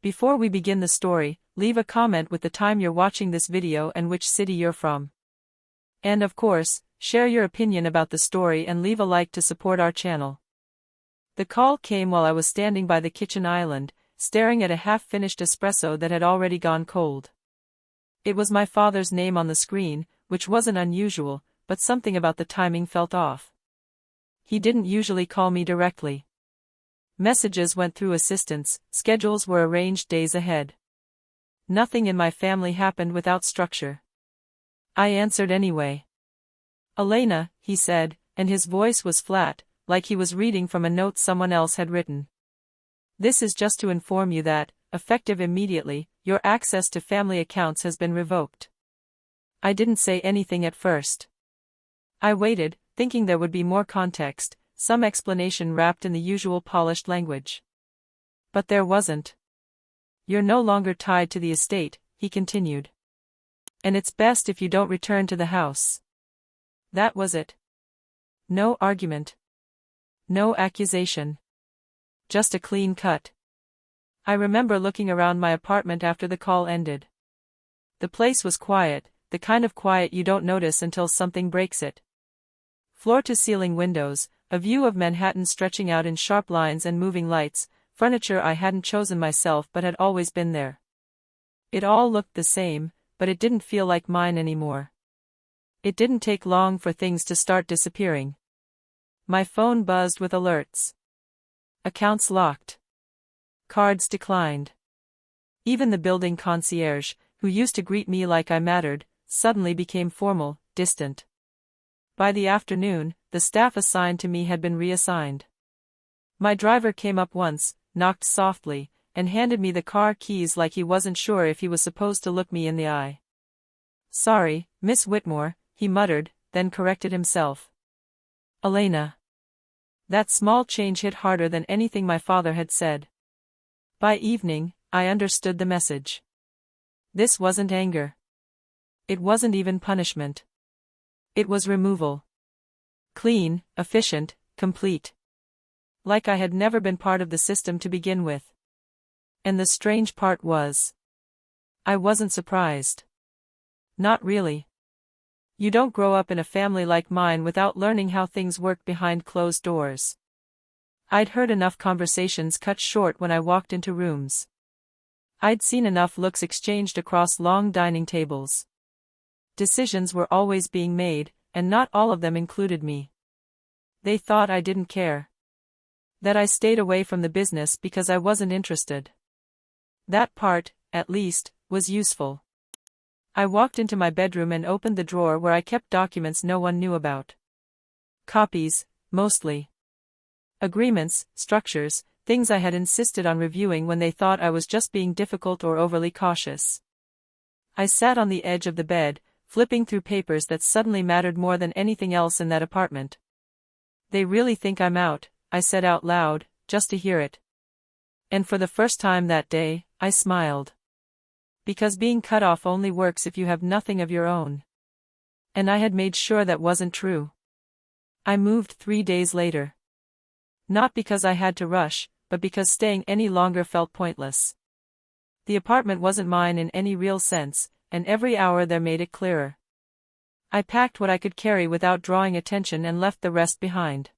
Before we begin the story, leave a comment with the time you're watching this video and which city you're from. And of course, share your opinion about the story and leave a like to support our channel. The call came while I was standing by the kitchen island, staring at a half-finished espresso that had already gone cold. It was my father's name on the screen, which wasn't unusual, but something about the timing felt off. He didn't usually call me directly. Messages went through assistants, schedules were arranged days ahead. Nothing in my family happened without structure. I answered anyway. "Elena," he said, and his voice was flat, like he was reading from a note someone else had written. "This is just to inform you that, effective immediately, your access to family accounts has been revoked." I didn't say anything at first. I waited, thinking there would be more context, some explanation wrapped in the usual polished language. But there wasn't. "You're no longer tied to the estate," he continued. "And it's best if you don't return to the house." That was it. No argument. No accusation. Just a clean cut. I remember looking around my apartment after the call ended. The place was quiet, the kind of quiet you don't notice until something breaks it. Floor-to-ceiling windows, a view of Manhattan stretching out in sharp lines and moving lights, furniture I hadn't chosen myself but had always been there. It all looked the same, but it didn't feel like mine anymore. It didn't take long for things to start disappearing. My phone buzzed with alerts. Accounts locked. Cards declined. Even the building concierge, who used to greet me like I mattered, suddenly became formal, distant. By the afternoon, the staff assigned to me had been reassigned. My driver came up once, knocked softly, and handed me the car keys like he wasn't sure if he was supposed to look me in the eye. "Sorry, Miss Whitmore," he muttered, then corrected himself. "Elena." That small change hit harder than anything my father had said. By evening, I understood the message. This wasn't anger. It wasn't even punishment. It was removal. Clean, efficient, complete. Like I had never been part of the system to begin with. And the strange part was, I wasn't surprised. Not really. You don't grow up in a family like mine without learning how things work behind closed doors. I'd heard enough conversations cut short when I walked into rooms. I'd seen enough looks exchanged across long dining tables. Decisions were always being made, and not all of them included me. They thought I didn't care. That I stayed away from the business because I wasn't interested. That part, at least, was useful. I walked into my bedroom and opened the drawer where I kept documents no one knew about. Copies, mostly. Agreements, structures, things I had insisted on reviewing when they thought I was just being difficult or overly cautious. I sat on the edge of the bed, flipping through papers that suddenly mattered more than anything else in that apartment. "They really think I'm out," I said out loud, just to hear it. And for the first time that day, I smiled. Because being cut off only works if you have nothing of your own. And I had made sure that wasn't true. I moved 3 days later. Not because I had to rush, but because staying any longer felt pointless. The apartment wasn't mine in any real sense, and every hour there made it clearer. I packed what I could carry without drawing attention and left the rest behind.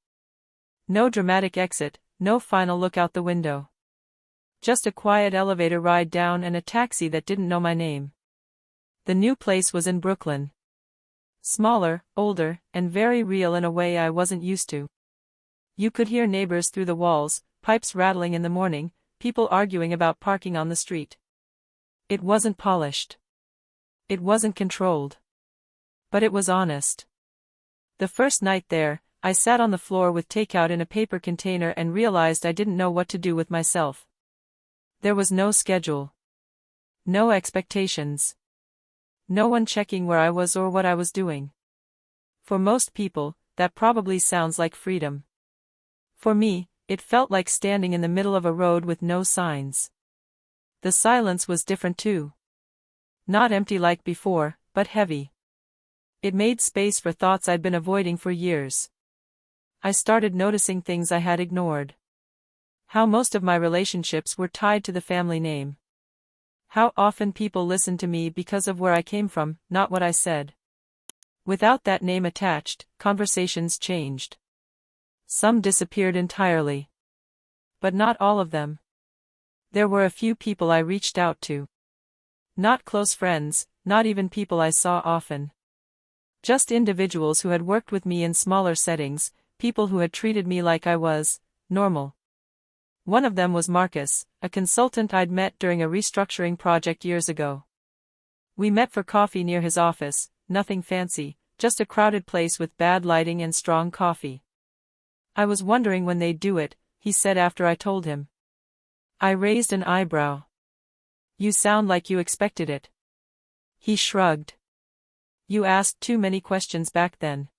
No dramatic exit, no final look out the window. Just a quiet elevator ride down and a taxi that didn't know my name. The new place was in Brooklyn. Smaller, older, and very real in a way I wasn't used to. You could hear neighbors through the walls, pipes rattling in the morning, people arguing about parking on the street. It wasn't polished. It wasn't controlled. But it was honest. The first night there, I sat on the floor with takeout in a paper container and realized I didn't know what to do with myself. There was no schedule. No expectations. No one checking where I was or what I was doing. For most people, that probably sounds like freedom. For me, it felt like standing in the middle of a road with no signs. The silence was different too. Not empty like before, but heavy. It made space for thoughts I'd been avoiding for years. I started noticing things I had ignored. How most of my relationships were tied to the family name. How often people listened to me because of where I came from, not what I said. Without that name attached, conversations changed. Some disappeared entirely. But not all of them. There were a few people I reached out to. Not close friends, not even people I saw often. Just individuals who had worked with me in smaller settings, people who had treated me like I was normal. One of them was Marcus, a consultant I'd met during a restructuring project years ago. We met for coffee near his office, nothing fancy, just a crowded place with bad lighting and strong coffee. I was wondering when they'd do it, he said after I told him. I raised an eyebrow. You sound like you expected it. He shrugged. You asked too many questions back then.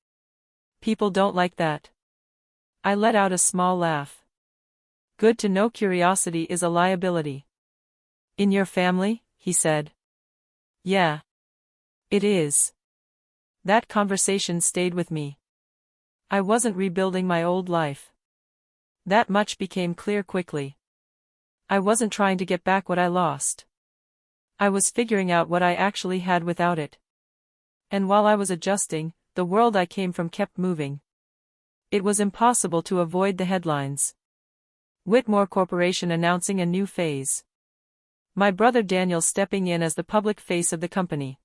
People don't like that. I let out a small laugh. Good to know curiosity is a liability. In your family, he said. Yeah. It is. That conversation stayed with me. I wasn't rebuilding my old life. That much became clear quickly. I wasn't trying to get back what I lost. I was figuring out what I actually had without it. And while I was adjusting, the world I came from kept moving. It was impossible to avoid the headlines. Whitmore Corporation announcing a new phase. My brother Daniel stepping in as the public face of the company.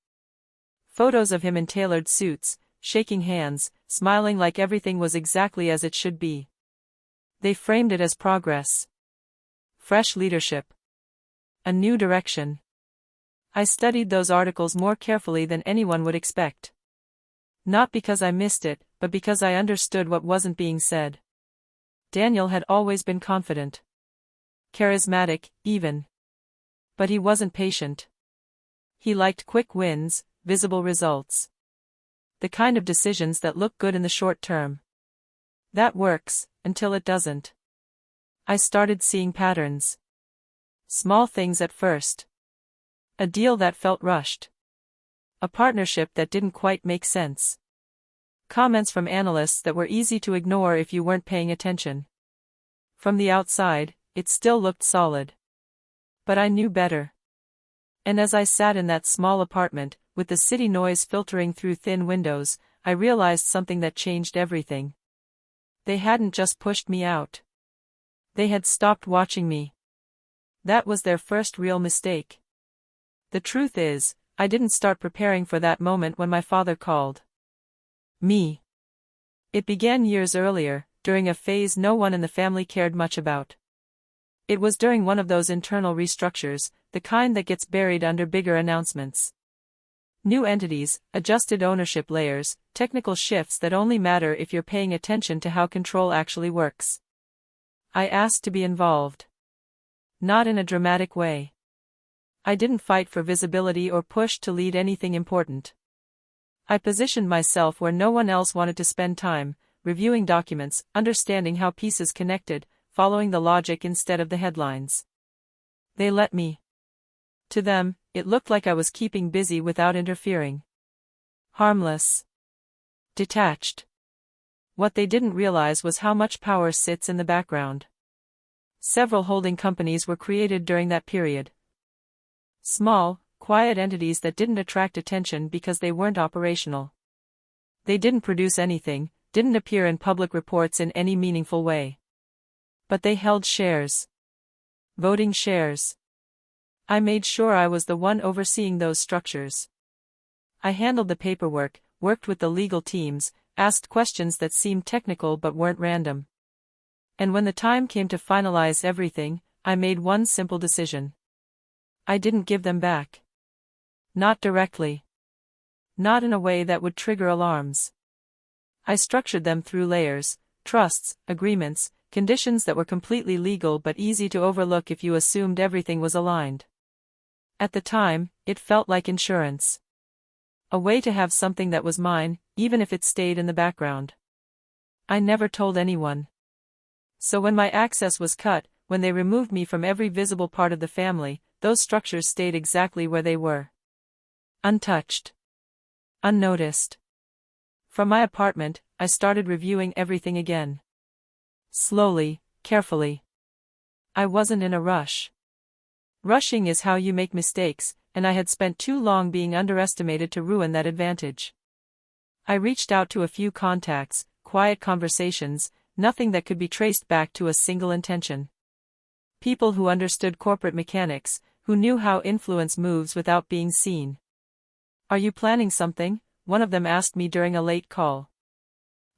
Photos of him in tailored suits, shaking hands, smiling like everything was exactly as it should be. They framed it as progress. Fresh leadership. A new direction. I studied those articles more carefully than anyone would expect. Not because I missed it, but because I understood what wasn't being said. Daniel had always been confident. Charismatic, even. But he wasn't patient. He liked quick wins, visible results. The kind of decisions that look good in the short term. That works, until it doesn't. I started seeing patterns. Small things at first. A deal that felt rushed. A partnership that didn't quite make sense. Comments from analysts that were easy to ignore if you weren't paying attention. From the outside, it still looked solid. But I knew better. And as I sat in that small apartment, with the city noise filtering through thin windows, I realized something that changed everything. They hadn't just pushed me out. They had stopped watching me. That was their first real mistake. The truth is, I didn't start preparing for that moment when my father called me. It began years earlier, during a phase no one in the family cared much about. It was during one of those internal restructures, the kind that gets buried under bigger announcements. New entities, adjusted ownership layers, technical shifts that only matter if you're paying attention to how control actually works. I asked to be involved. Not in a dramatic way. I didn't fight for visibility or push to lead anything important. I positioned myself where no one else wanted to spend time, reviewing documents, understanding how pieces connected, following the logic instead of the headlines. They let me. To them, it looked like I was keeping busy without interfering. Harmless. Detached. What they didn't realize was how much power sits in the background. Several holding companies were created during that period. Small, quiet entities that didn't attract attention because they weren't operational. They didn't produce anything, didn't appear in public reports in any meaningful way. But they held shares. Voting shares. I made sure I was the one overseeing those structures. I handled the paperwork, worked with the legal teams, asked questions that seemed technical but weren't random. And when the time came to finalize everything, I made one simple decision. I didn't give them back. Not directly. Not in a way that would trigger alarms. I structured them through layers, trusts, agreements, conditions that were completely legal but easy to overlook if you assumed everything was aligned. At the time, it felt like insurance. A way to have something that was mine, even if it stayed in the background. I never told anyone. So when my access was cut, when they removed me from every visible part of the family, those structures stayed exactly where they were. Untouched. Unnoticed. From my apartment, I started reviewing everything again. Slowly, carefully. I wasn't in a rush. Rushing is how you make mistakes, and I had spent too long being underestimated to ruin that advantage. I reached out to a few contacts, quiet conversations, nothing that could be traced back to a single intention. People who understood corporate mechanics, who knew how influence moves without being seen. "Are you planning something?" one of them asked me during a late call.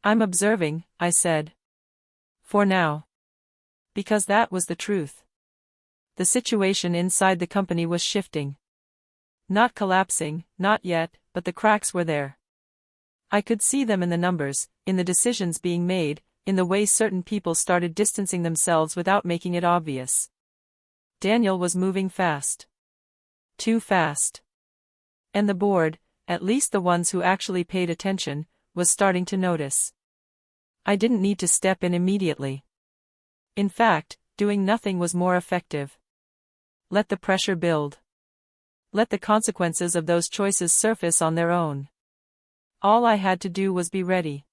"I'm observing," I said. "For now." Because that was the truth. The situation inside the company was shifting. Not collapsing, not yet, but the cracks were there. I could see them in the numbers, in the decisions being made, in the way certain people started distancing themselves without making it obvious. Daniel was moving fast. Too fast. And the board, at least the ones who actually paid attention, was starting to notice. I didn't need to step in immediately. In fact, doing nothing was more effective. Let the pressure build. Let the consequences of those choices surface on their own. All I had to do was be ready.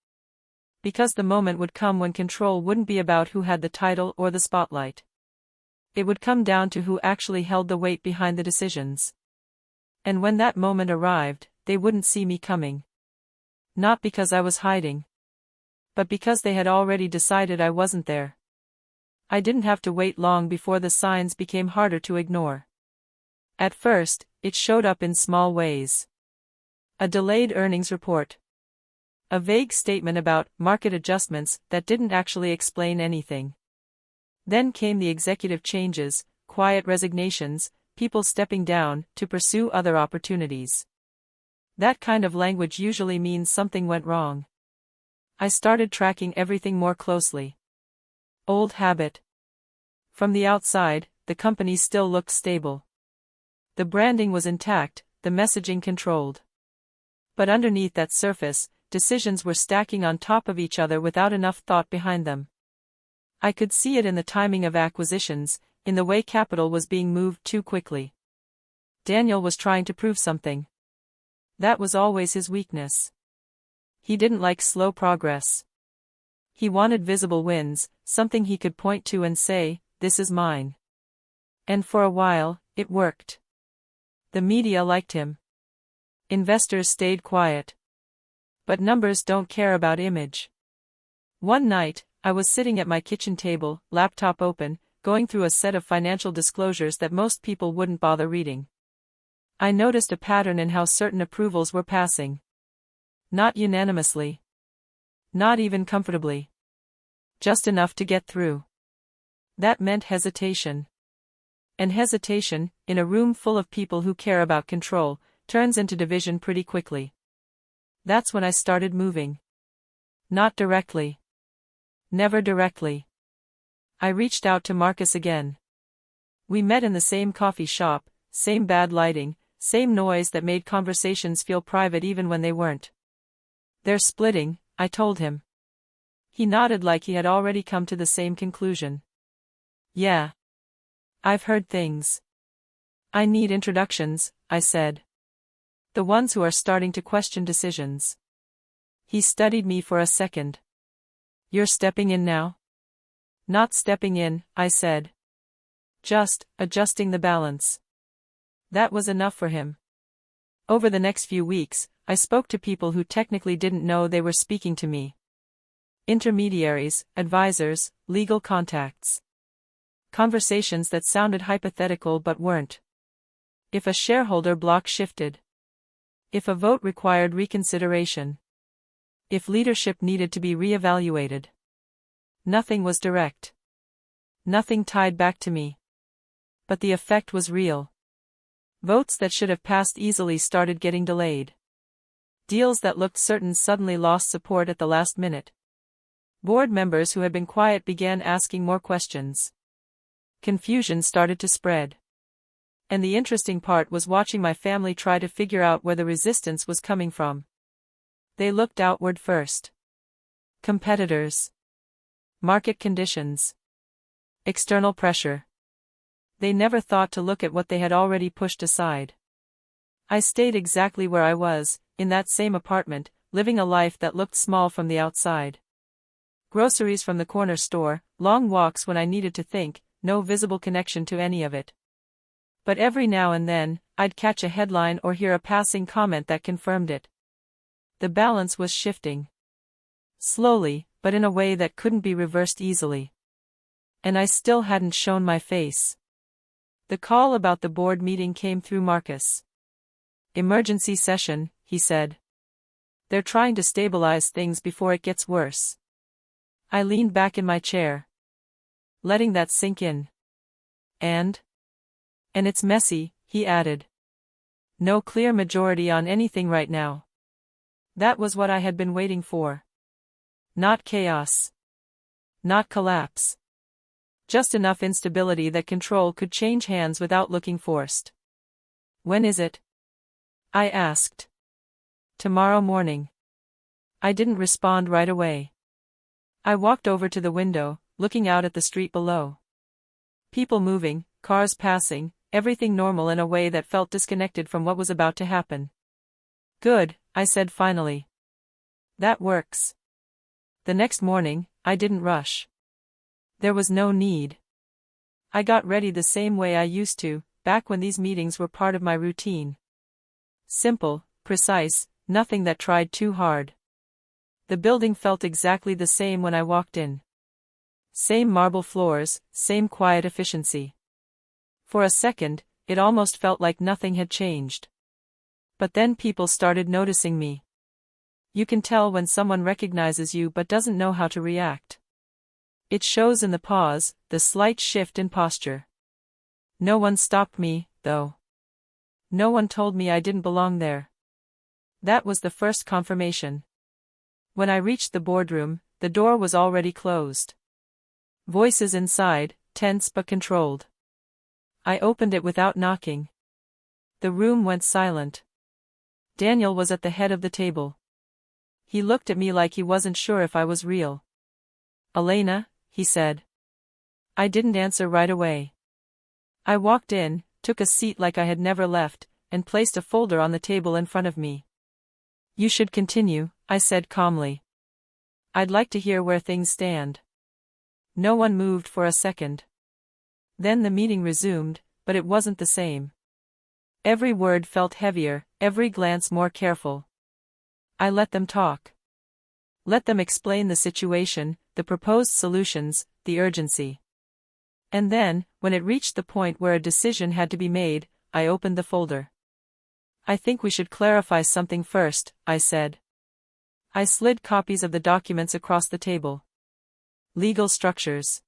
Because the moment would come when control wouldn't be about who had the title or the spotlight. It would come down to who actually held the weight behind the decisions. And when that moment arrived, they wouldn't see me coming. Not because I was hiding. But because they had already decided I wasn't there. I didn't have to wait long before the signs became harder to ignore. At first, it showed up in small ways. A delayed earnings report. A vague statement about market adjustments that didn't actually explain anything. Then came the executive changes, quiet resignations, people stepping down to pursue other opportunities. That kind of language usually means something went wrong. I started tracking everything more closely. Old habit. From the outside, the company still looked stable. The branding was intact, the messaging controlled. But underneath that surface, decisions were stacking on top of each other without enough thought behind them. I could see it in the timing of acquisitions, in the way capital was being moved too quickly. Daniel was trying to prove something. That was always his weakness. He didn't like slow progress. He wanted visible wins, something he could point to and say, "This is mine." And for a while, it worked. The media liked him. Investors stayed quiet. But numbers don't care about image. One night, I was sitting at my kitchen table, laptop open, going through a set of financial disclosures that most people wouldn't bother reading. I noticed a pattern in how certain approvals were passing. Not unanimously. Not even comfortably. Just enough to get through. That meant hesitation. And hesitation, in a room full of people who care about control, turns into division pretty quickly. That's when I started moving. Not directly. Never directly. I reached out to Marcus again. We met in the same coffee shop, same bad lighting, same noise that made conversations feel private even when they weren't. "They're splitting," I told him. He nodded like he had already come to the same conclusion. "Yeah. I've heard things." "I need introductions," I said. "The ones who are starting to question decisions." He studied me for a second. "You're stepping in now?" "Not stepping in," I said. "Just adjusting the balance." That was enough for him. Over the next few weeks, I spoke to people who technically didn't know they were speaking to me. Intermediaries, advisors, legal contacts. Conversations that sounded hypothetical but weren't. If a shareholder block shifted. If a vote required reconsideration. If leadership needed to be re-evaluated. Nothing was direct. Nothing tied back to me. But the effect was real. Votes that should have passed easily started getting delayed. Deals that looked certain suddenly lost support at the last minute. Board members who had been quiet began asking more questions. Confusion started to spread. And the interesting part was watching my family try to figure out where the resistance was coming from. They looked outward first. Competitors. Market conditions. External pressure. They never thought to look at what they had already pushed aside. I stayed exactly where I was, in that same apartment, living a life that looked small from the outside. Groceries from the corner store, long walks when I needed to think, no visible connection to any of it. But every now and then, I'd catch a headline or hear a passing comment that confirmed it. The balance was shifting. Slowly, but in a way that couldn't be reversed easily. And I still hadn't shown my face. The call about the board meeting came through Marcus. "Emergency session," he said. "They're trying to stabilize things before it gets worse." I leaned back in my chair, letting that sink in. And it's messy," he added. "No clear majority on anything right now." That was what I had been waiting for. Not chaos. Not collapse. Just enough instability that control could change hands without looking forced. "When is it?" I asked. "Tomorrow morning." I didn't respond right away. I walked over to the window, looking out at the street below. People moving, cars passing, everything normal in a way that felt disconnected from what was about to happen. "Good," I said finally. "That works." The next morning, I didn't rush. There was no need. I got ready the same way I used to, back when these meetings were part of my routine. Simple, precise, nothing that tried too hard. The building felt exactly the same when I walked in. Same marble floors, same quiet efficiency. For a second, it almost felt like nothing had changed. But then people started noticing me. You can tell when someone recognizes you but doesn't know how to react. It shows in the pause, the slight shift in posture. No one stopped me, though. No one told me I didn't belong there. That was the first confirmation. When I reached the boardroom, the door was already closed. Voices inside, tense but controlled. I opened it without knocking. The room went silent. Daniel was at the head of the table. He looked at me like he wasn't sure if I was real. "Elena," he said. I didn't answer right away. I walked in, took a seat like I had never left, and placed a folder on the table in front of me. "You should continue," I said calmly. "I'd like to hear where things stand." No one moved for a second. Then the meeting resumed, but it wasn't the same. Every word felt heavier, every glance more careful. I let them talk. Let them explain the situation, the proposed solutions, the urgency. And then, when it reached the point where a decision had to be made, I opened the folder. "I think we should clarify something first," I said. I slid copies of the documents across the table. Legal structures.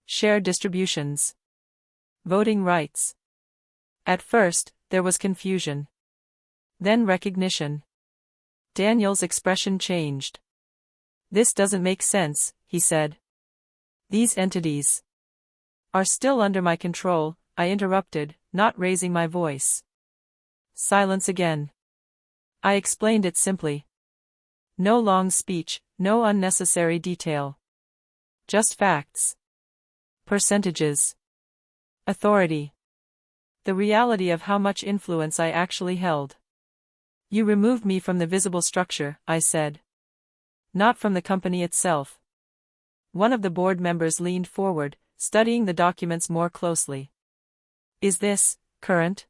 Shared distributions. Voting rights. At first, there was confusion. Then recognition. Daniel's expression changed. "This doesn't make sense," he said. "These entities are still under my control," I interrupted, not raising my voice. Silence again. I explained it simply. No long speech, no unnecessary detail. Just facts. Percentages. Authority. The reality of how much influence I actually held. "You removed me from the visible structure," I said. "Not from the company itself." One of the board members leaned forward, studying the documents more closely. "Is this current?"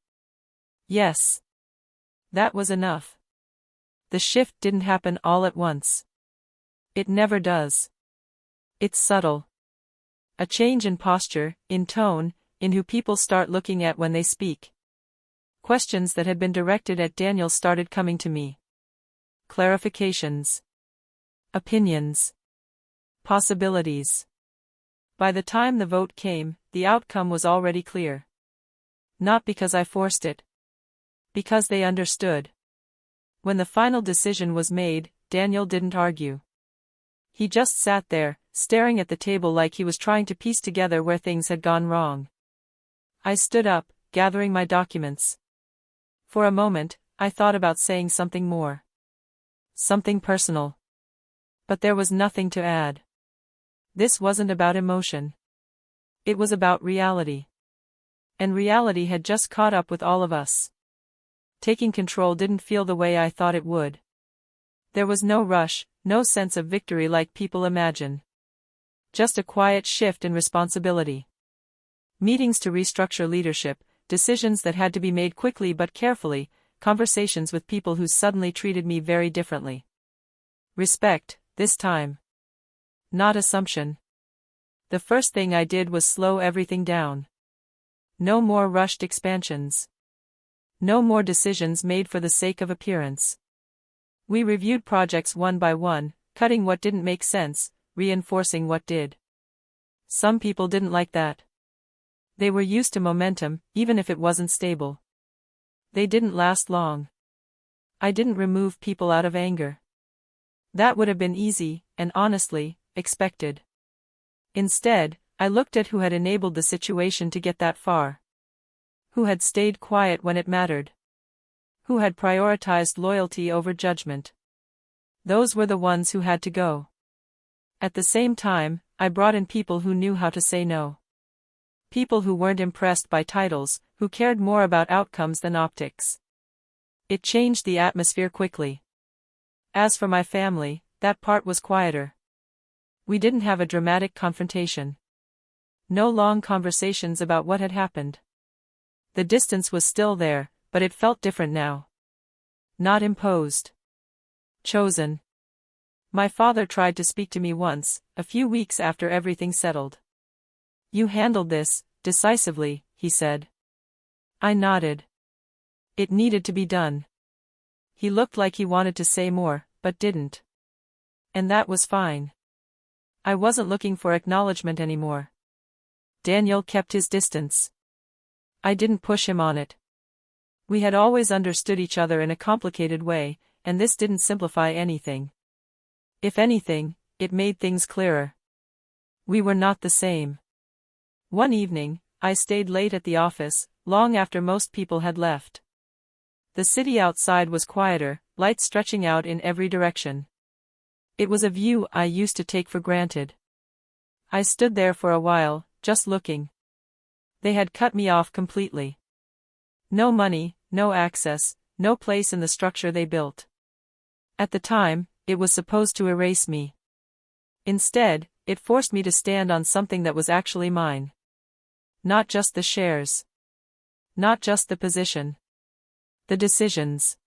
"Yes." That was enough. The shift didn't happen all at once. It never does. It's subtle. A change in posture, in tone, in who people start looking at when they speak. Questions that had been directed at Daniel started coming to me. Clarifications. Opinions. Possibilities. By the time the vote came, the outcome was already clear. Not because I forced it. Because they understood. When the final decision was made, Daniel didn't argue. He just sat there, staring at the table like he was trying to piece together where things had gone wrong. I stood up, gathering my documents. For a moment, I thought about saying something more. Something personal. But there was nothing to add. This wasn't about emotion. It was about reality. And reality had just caught up with all of us. Taking control didn't feel the way I thought it would. There was no rush, no sense of victory like people imagine. Just a quiet shift in responsibility. Meetings to restructure leadership, decisions that had to be made quickly but carefully, conversations with people who suddenly treated me very differently. Respect, this time. Not assumption. The first thing I did was slow everything down. No more rushed expansions. No more decisions made for the sake of appearance. We reviewed projects one by one, cutting what didn't make sense, reinforcing what did. Some people didn't like that. They were used to momentum, even if it wasn't stable. They didn't last long. I didn't remove people out of anger. That would have been easy, and honestly, expected. Instead, I looked at who had enabled the situation to get that far. Who had stayed quiet when it mattered. Who had prioritized loyalty over judgment. Those were the ones who had to go. At the same time, I brought in people who knew how to say no. People who weren't impressed by titles, who cared more about outcomes than optics. It changed the atmosphere quickly. As for my family, that part was quieter. We didn't have a dramatic confrontation. No long conversations about what had happened. The distance was still there, but it felt different now. Not imposed. Chosen. My father tried to speak to me once, a few weeks after everything settled. "You handled this, decisively," he said. I nodded. It needed to be done. He looked like he wanted to say more, but didn't. And that was fine. I wasn't looking for acknowledgement anymore. Daniel kept his distance. I didn't push him on it. We had always understood each other in a complicated way, and this didn't simplify anything. If anything, it made things clearer. We were not the same. One evening, I stayed late at the office, long after most people had left. The city outside was quieter, lights stretching out in every direction. It was a view I used to take for granted. I stood there for a while, just looking. They had cut me off completely. No money, no access, no place in the structure they built. At the time, it was supposed to erase me. Instead, it forced me to stand on something that was actually mine. Not just the shares. Not just the position. The decisions.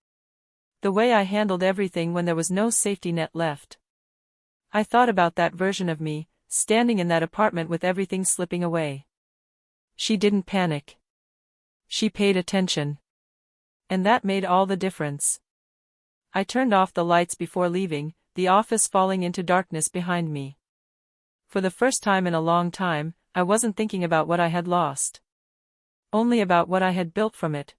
The way I handled everything when there was no safety net left. I thought about that version of me, standing in that apartment with everything slipping away. She didn't panic. She paid attention. And that made all the difference. I turned off the lights before leaving, the office falling into darkness behind me. For the first time in a long time, I wasn't thinking about what I had lost. Only about what I had built from it.